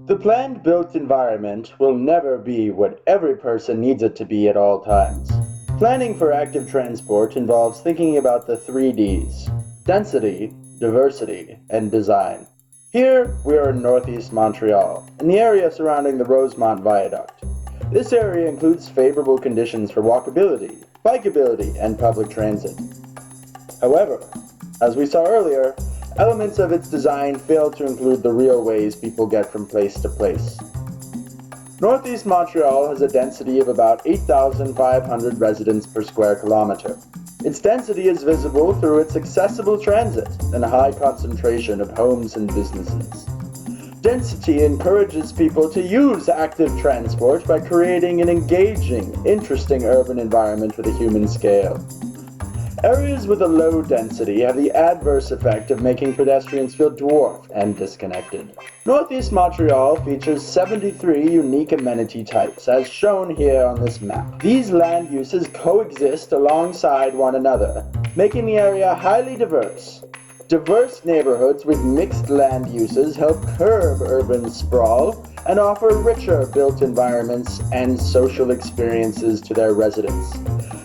The planned built environment will never be what every person needs it to be at all times. Planning for active transport involves thinking about the 3 Ds: density, diversity, and design. Here, we are in northeast Montreal, in the area surrounding the Rosemont Viaduct. This area includes favorable conditions for walkability, bikeability, and public transit. However, as we saw earlier, elements of its design fail to include the real ways people get from place to place. Northeast Montreal has a density of about 8,500 residents per square kilometer. Its density is visible through its accessible transit and a high concentration of homes and businesses. Density encourages people to use active transport by creating an engaging, interesting urban environment with a human scale. Areas with a low density have the adverse effect of making pedestrians feel dwarfed and disconnected. Northeast Montreal features 73 unique amenity types, as shown here on this map. These land uses coexist alongside one another, making the area highly diverse. Diverse neighborhoods with mixed land uses help curb urban sprawl and offer richer built environments and social experiences to their residents.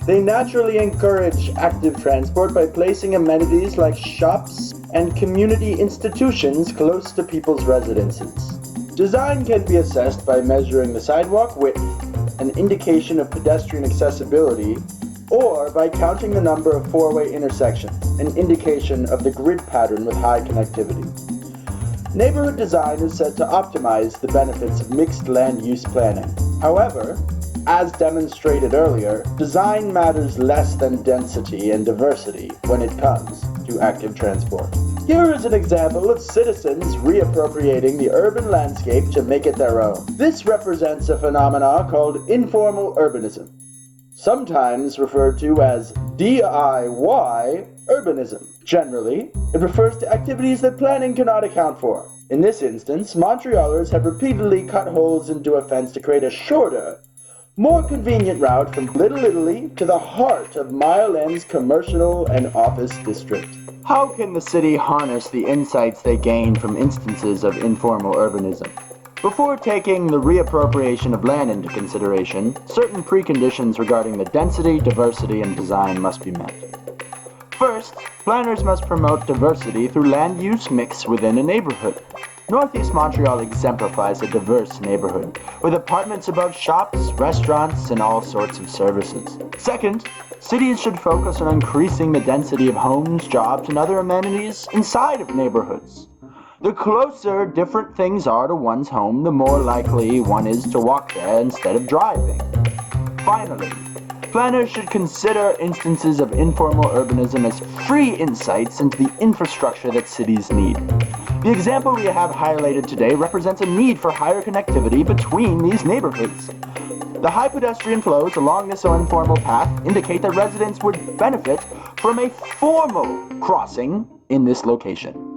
They naturally encourage active transport by placing amenities like shops and community institutions close to people's residences. Design can be assessed by measuring the sidewalk width, an indication of pedestrian accessibility, or by counting the number of four-way intersections, an indication of the grid pattern with high connectivity. Neighborhood design is said to optimize the benefits of mixed land use planning. However, as demonstrated earlier, design matters less than density and diversity when it comes to active transport. Here is an example of citizens reappropriating the urban landscape to make it their own. This represents a phenomenon called informal urbanism, sometimes referred to as DIY urbanism. Generally, it refers to activities that planning cannot account for. In this instance, Montrealers have repeatedly cut holes into a fence to create a shorter, more convenient route from Little Italy to the heart of Mile End's commercial and office district. How can the city harness the insights they gain from instances of informal urbanism? Before taking the reappropriation of land into consideration, certain preconditions regarding the density, diversity, and design must be met. First, planners must promote diversity through land use mix within a neighborhood. Northeast Montreal exemplifies a diverse neighborhood, with apartments above shops, restaurants, and all sorts of services. Second, cities should focus on increasing the density of homes, jobs, and other amenities inside of neighborhoods. The closer different things are to one's home, the more likely one is to walk there instead of driving. Finally, planners should consider instances of informal urbanism as free insights into the infrastructure that cities need. The example we have highlighted today represents a need for higher connectivity between these neighborhoods. The high pedestrian flows along this informal path indicate that residents would benefit from a formal crossing in this location.